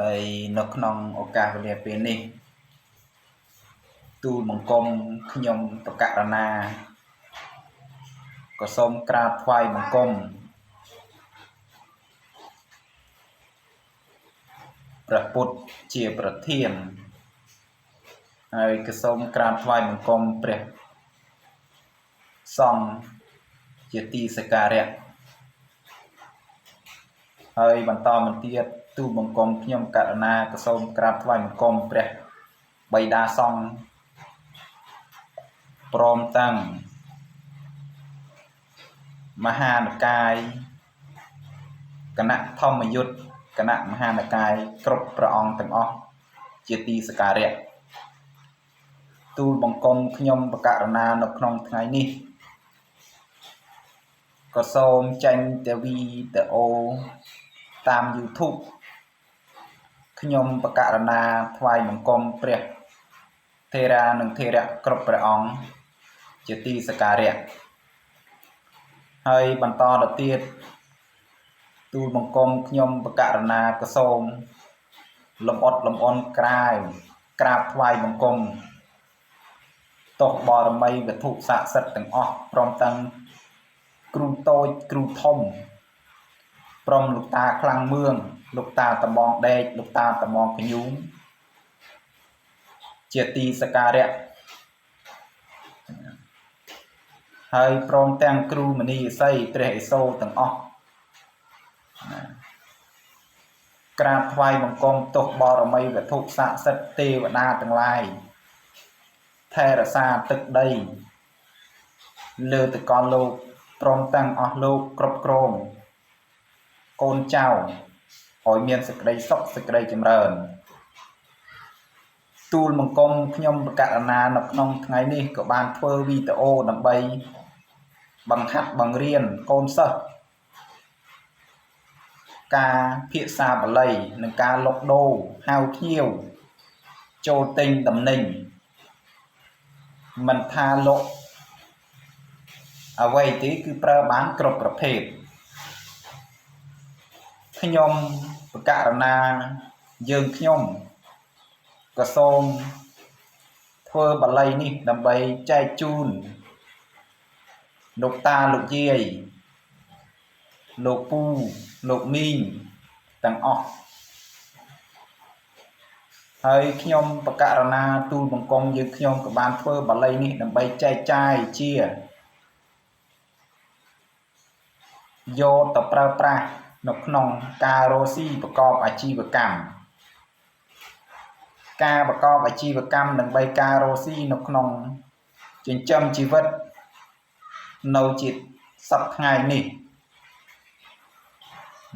ហើយនៅក្នុងឱកាសវេលាពេលនេះទូលបង្គំខ្ញុំបកករណាក៏សូមក្រាបថ្វាយបង្គំព្រះពុទ្ធជាប្រធានហើយក៏សូមក្រាបថ្វាយបង្គំព្រះសង្ឃជាទីសក្ការៈហើយបន្តមកទៀតទូលបង្គំខ្ញុំករណាក៏សូមក្រាបថ្វាយបង្គំព្រះបិតាសង្ឃព្រមទាំងមហានិកាយគណៈធម្មយុត្តគណៈមហានិកាយគ្រប់ព្រះអង្គទាំងអស់ជាទីសក្ការៈទូលបង្គំខ្ញុំបកករណានៅក្នុងថ្ងៃនេះក៏សូមចេញទៅវីដេអូតាម YouTube ខ្ញុំបកករណាថ្វាយបង្គំព្រះថេរានិងថេរៈគ្រប់ព្រះអង្គជាទីសក្ការៈហើយបន្តទៅទៀតទូលបង្គំខ្ញុំបកករណាក៏សូមលំអត់លំអន់ក្រាបថ្វាយបង្គំទោសបរមីវត្ថុស័ក្តិសិទ្ធិទាំងអស់ព្រមទាំងគ្រូតូចគ្រូធំព្រមលោកតាខ្លាំងមឿងលោកតាតំបងដេកលោកតាតំបងកញូងជាទីសក្ការៈហើយព្រមទាំងគ្រូមនីឥសីព្រះឥសូរទាំងអស់ក្រាបថ្វាយបង្គំទោសបរមីវត្ថុស័ក្តិសិទ្ធិទេវតាទាំងឡាយថែរក្សាទឹកដីលើទឹកកកលោកព្រមទាំងអស់លោកគ្រប់គ្រងកូនចៅឲ្យមានសេចក្តីសុខសេចក្តីចម្រើនទូលបង្គំខ្ញុំបកករណានៅក្នុងថ្ងៃនេះក៏បានធ្វើវីដេអូដើម្បីបង្ហាត់បង្រៀនកូនសិស្សការភាសាបាលីនិងការលុកដូរហៅភ្ញៀវចូលទិញតំណែងមិនថាលុកអ្វីទេគឺប្រើបានគ្រប់ប្រភេទខ្ញុំបកករណាយើងខ្ញុំក៏សូមធ្វើបាលីនេះដើម្បីចែកជូនលោកតាលោកយាយលោកពូលោកមីងទាំងអស់ហើយខ្ញុំបកករណាទូលបង្គំយើងខ្ញុំក៏បានធ្វើបាលីនេះដើម្បីចែកចាយជាយកទៅប្រើប្រាស់នៅក្នុងការរកស៊ីប្រកបអាជីវកម្មការប្រកបអាជីវកម្មដើម្បីការរកស៊ីនៅក្នុងចិញ្ចឹមជីវិតនៅជាសប្តាហ៍ថ្ងៃនេះ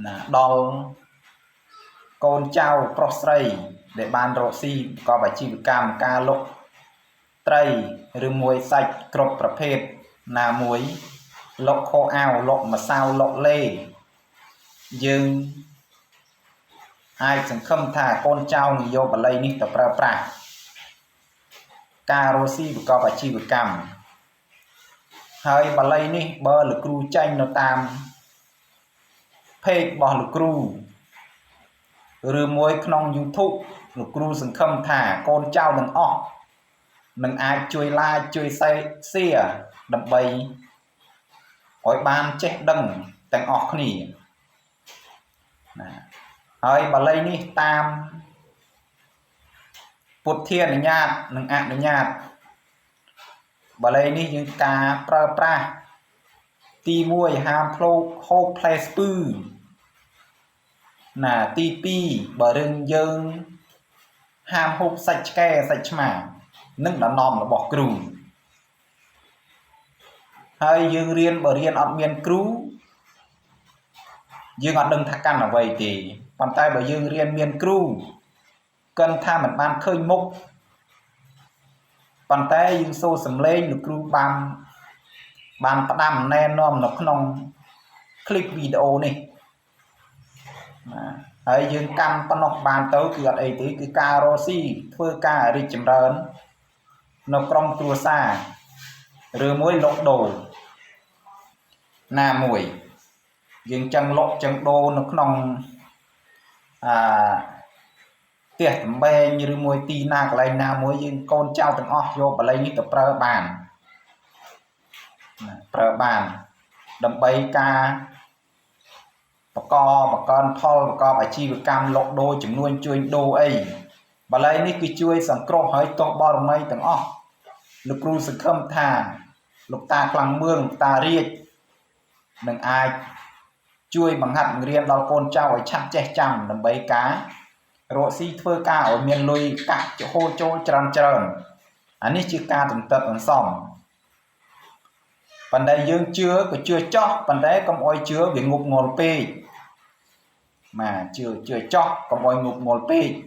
ណាដល់កូនចៅប្រុសស្រីដែលបានរកស៊ីប្រកបអាជីវកម្មការលុកត្រីឬមួយសាច់គ្រប់ប្រភេទណាមួយលុកខោអាវលុកម្សៅលុកលេយើងអាចសង្ឃឹមថាកូនចៅនឹងយកបាលីនេះទៅប្រើប្រាស់ការរកស៊ីប្រកបអាជីវកម្មហើយបាលីនេះបើលោកគ្រូចេញនៅតាមเพจរបស់លោកគ្រូឬមួយក្នុង YouTube លោកគ្រូសង្ឃឹមថាកូនចៅទាំងអស់នឹងអាចជួយ like ជួយ share ដើម្បីឲ្យបានចេះដឹងទាំងអស់គ្នាណាហើយបាលីនេះតាមពុទ្ធានុញ្ញាតនិងអនុញ្ញាតបាលីនេះយើងការប្រើប្រាស់ទី1ហាមផ្លូវហូបផ្លែស្ពឺណាទី2បើរឿងយើងហាមហូបសាច់ឆ្កែសាច់ឆ្មានិងដំណំរបស់គ្រូហើយយើងរៀនបើរៀនអត់មានគ្រូយើងអត់ដឹងថាកាន់អ្វីទេប៉ុន្តែបើយើងរៀនមានគ្រូគិតថាមិនបានឃើញមុខប៉ុន្តែយើងសូរសំឡេងលោកគ្រូបានផ្ដាំណែនាំនៅក្នុងคลิปវីដេអូនេះណាហើយយើងកាន់ប៉ុណ្ណោះបានទៅគឺអត់អីទេគឺការរកស៊ីធ្វើការរីកចម្រើននៅក្រុមគ្រួសារឬមួយលុកដូរណាមួយយើងចឹងលុកចឹងដូរនៅក្នុង tiệt tầm bè như mùi tì na cái này na mùi dương con trao từng óc vô bà lấy ní tập prơ bàn đầm bay ca bà con thol bà co bà chi bà cam lọc đôi chừng nuôi chui đô ấy bà lấy ní cứ chui sẵn krô hơi tốt bò mây từng óc lục ru sự khâm thà lục ta khlang mương ta riêng đừng ai chui bằng hạt riêng đào con trao ở chặt che chằm đầm bay cá rồi si thưa ca ở miền lùi cả chỗ hô trôi tròn anh ấy chưa ca từng tập bằng sòng phần đây dương chưa cho phần đấy công oi chứa bị ngục ngồi pi mà chưa cho công oi ngục ngồi pi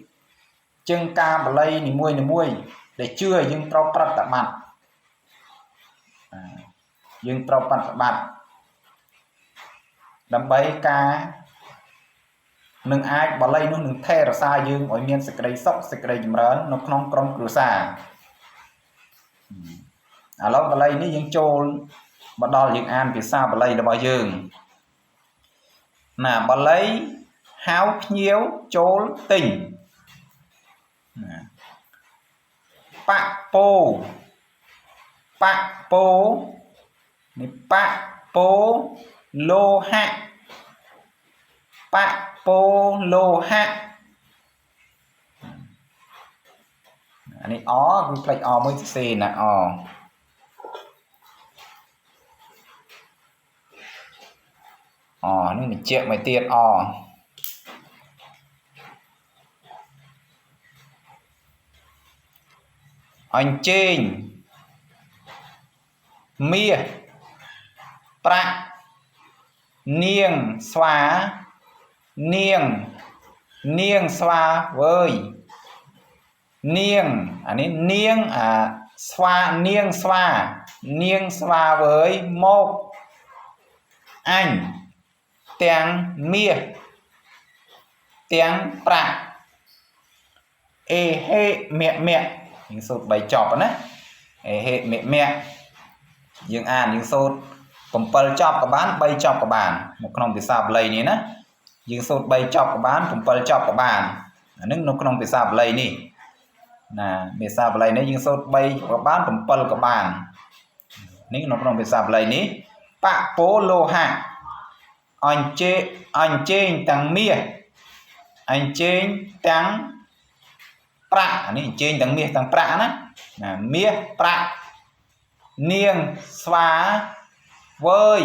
chân ca bà lây ni muôi để chưa dương trâu bắt tập mặt dương trâu bắt tập mặt đâm bay ca nâng ai bà lây nó nâng the ra xa dương ở miền sạch đây sốc sạch đây dùm rớn nó không trong cửa xa lúc bà lây nó dương trôn bà đo dương an vì sao bà lây là bao dương nà bà lấy háo nhiêu chôn tình bạc bố lô hạ bạc bố lô hạ anh ấy ó cái plek ó mới xì nè ó nó mình chẹo mày tiệt ó anh trên mía bạc niêng xóa niêng xóa với niêng anh ấy niêng xóa với một anh tiếng mía tiếng bạc ê hê mẹ những số bài chọc đó ê hê mẹ dương an những số cầm pal chọc các bạn bay chọc các bạn một con bị sạp lầy này nè dương số bay chọc các bạn cầm pal chọc các bạn nước nó không bị sạp lầy nè nè bị sạp lầy này dương số bay các bạn cầm pal các bạn nước nó không bị sạp lầy nè bạc bố lô hạ anh trên tăng mía anh trên tăng bạc anh trên tăng mía tăng bạc nè mía bạc niêng xóa với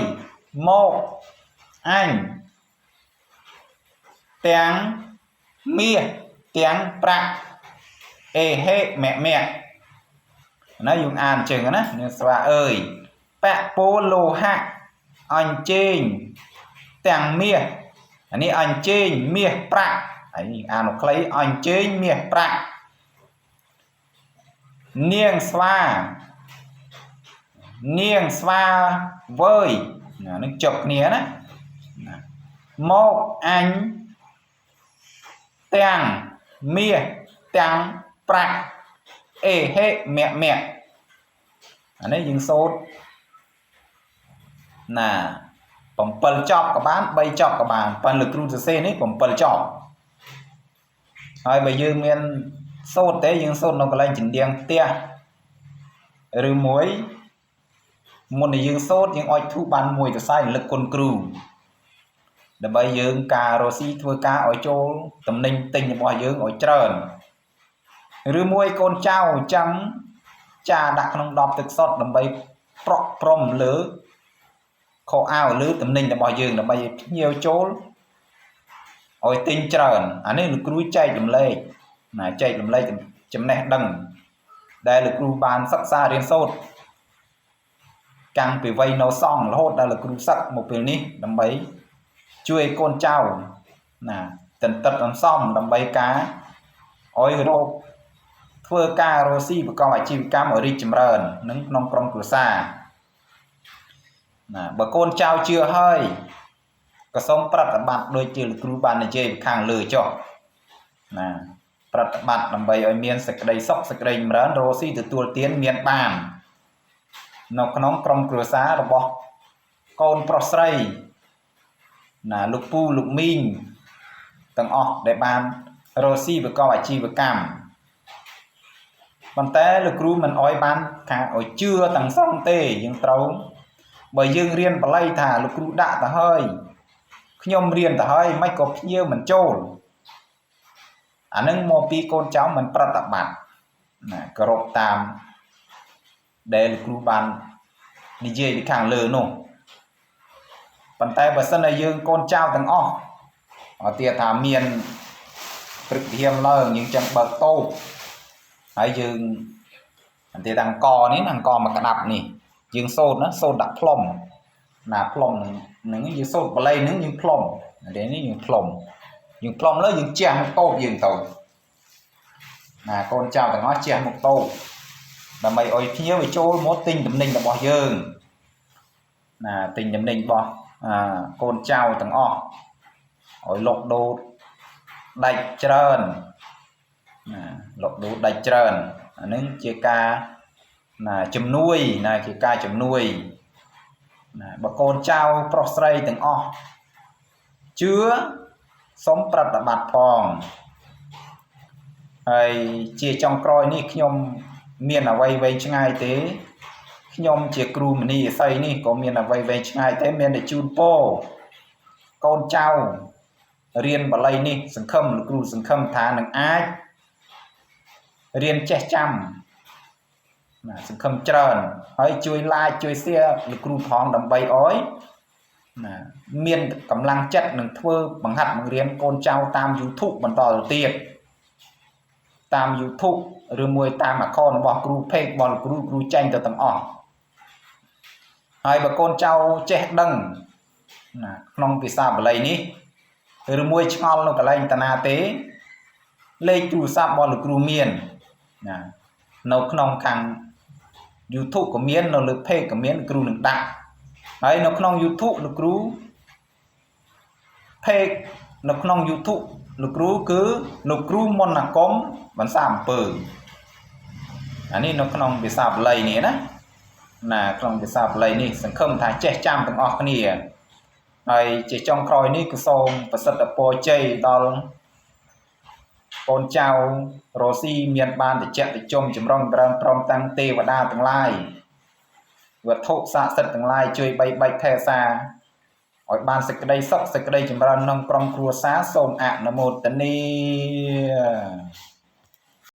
một anh tiếng mía tiếng bạc ê hê mẹ nó dùng an chừng đó nên xóa ơi bạc bố lô hạ anh trên tiếng mía anh ấy anh trên mía bạc anh nó lấy anh trên mía bạc niêng xóa với nó chụp nía đó một anh tiếng mía tiếng bạc ê hê mẹ anh ấy dừng sốt nè bấm pal chọc các bạn bay chọc các bạn pan lực cruise xe này bấm pal chọcហើយបើយើងមានសូត្រទេយើងសូត្រនៅកន្លែងចិនដៀងផ្ទះឬមួយមុននឹងយើងសូត្រយើងអុជធូបបានមួយសរសៃរលឹកគុណគ្រូដើម្បីយើងការរស់ស៊ីធ្វើការឲ្យចូលតំណែងទិញរបស់យើងឲ្យច្រើនឬមួយកូនចៅចាំចាដាក់ក្នុងដបទឹកសុទ្ធដើម្បីប្រក់ព្រំលើខោអាវឬតំណែងរបស់យើងដើម្បីភ្ញៀវចូលឲ្យទិញច្រើនអានេះលោកគ្រូចែករំលែកណាចែករំលែកចំណេះដឹងដែលលោកគ្រូបានសិក្សារៀនសូត្រកាំងពីវ័យនៅសង្ឃរហូតដល់លោកគ្រូសឹកមកពេលនេះដើម្បីជួយកូនចៅណាតន្តិតអន្សំដើម្បីការឲ្យរកធ្វើការរស់ស៊ីប្រកបអាជីវកម្មឲ្យរីកចម្រើននឹងក្នុងក្រុមគ្រួសារណាបើកូនចៅជឿហើយក៏សូមប្រតិបត្តិដូចជាលោកគ្រូបាននិយាយខាងលើចុះណាប្រតិបត្តិដើម្បីឲ្យមានសេចក្តីសុខសេចក្តីចម្រើនរស់ស៊ីទទួលទានមានបាននៅក្នុងក្រុមគ្រួសាររបស់កូនប្រុសស្រីណាលោកពូលោកមីងទាំងអស់ដែលបាន រស់ស៊ីប្រកបអាជីវកម្មប៉ុន្តែលោកគ្រូមិនអោយបានថាអោយជឿទាំងសងទេយើងត្រូវបើយើងរៀនបល័យថាលោកគ្រូដាក់ទៅហើយខ្ញុំរៀនទៅហើយមិនក៏ភ្ញៀវមិនចូលអានឹងមកពីកូនចៅមិនប្រតិបត្តិណាគោរពតាមដែលលោកគ្រូបាននិយាយពីខាងលើនោះប៉ុន្តែបើសិនតែយើងកូនចៅទាំងអស់អត់ទៀតថាមានព្រឹកធៀមឡើងយើងចឹងបើកតូបហើយយើងអន្តេតាំងកនេះណាអង្គមកក្តាប់នេះយើងសូត្រណាសូត្រដាក់ផ្លុំណាផ្លុំនឹងយើងសូត្របល័យនឹងយើងផ្លុំនេះយើងផ្លុំលើយើងជះមកតូបយើងទៅណាកូនចៅទាំងអស់ជះមកតូបដើម្បីឲ្យភ្ញៀវឲ្យចូលមកទិញតំណែងរបស់យើងណាទិញតំណែងរបស់កូនចៅទាំងអស់ឲ្យលុកដូរដាច់ច្រើនណាលុកដូរដាច់ច្រើនអានឹងជាការណាជំនួយណាជាការជំនួយណាបើកូនចៅប្រុសស្រីទាំងអស់ជឿសូមប្រតិបត្តិផងហើយជាចុងក្រោយនេះខ្ញុំមានអ្វីវែងឆ្ងាយទេខ្ញុំជាគ្រូមនីឥសីនេះក៏មានអ្វីវែងឆ្ងាយទេមានតែជូនពរកូនចៅរៀនបល័យនេះសង្ឃឹមលោកគ្រូសង្ឃឹមថានឹងអាចរៀនចេះចាំណាសង្ឃឹមច្រើនហើយជួយ like ជួយ share លោកគ្រូផងដើម្បីអោយណាមានកម្លាំងចិត្តនឹងធ្វើបង្ហាត់បង្រៀនកូនចៅតាម YouTube បន្តទៅទៀតតាម YouTube ឬមួយតាម account របស់គ្រូ page របស់លោកគ្រូចេញទៅទាំងអស់ហើយបើកូនចៅចេះដឹងណាក្នុងភាសាបាលីនេះឬមួយឆ្ងល់នៅកន្លែងតាណាទេលេខទូរស័ព្ទរបស់លោកគ្រូមានណានៅក្នុងខាង YouTube ក៏មាននៅលើ page ក៏មានគ្រូនឹងដាក់ហើយនៅក្នុង YouTube លោកគ្រូ page នៅក្នុង YouTube លោកគ្រូគឺលោកគ្រូមន្តអាគមបន្សាអំពើអានេះនៅក្នុងភាសាបាលីនេះណាក្នុងភាសាបាលីនេះសង្ឃឹមថាចេះចាំទាំងអស់គ្នាហើយជាចុងក្រោយនេះគឺសូមប្រសិទ្ធពរជ័យដល់កូនចៅរស់ស៊ីមានបានតិចតិចចម្រុងចម្រើនព្រមទាំងទេវតាទាំងឡាយវត្ថុស័ក្តិសិទ្ធិទាំងឡាយជួយបីបាច់ថែសាឲ្យបានសេចក្តីសុខសេចក្តីចម្រើនក្នុងក្រុមគ្រួសារសូមអនុមោទនា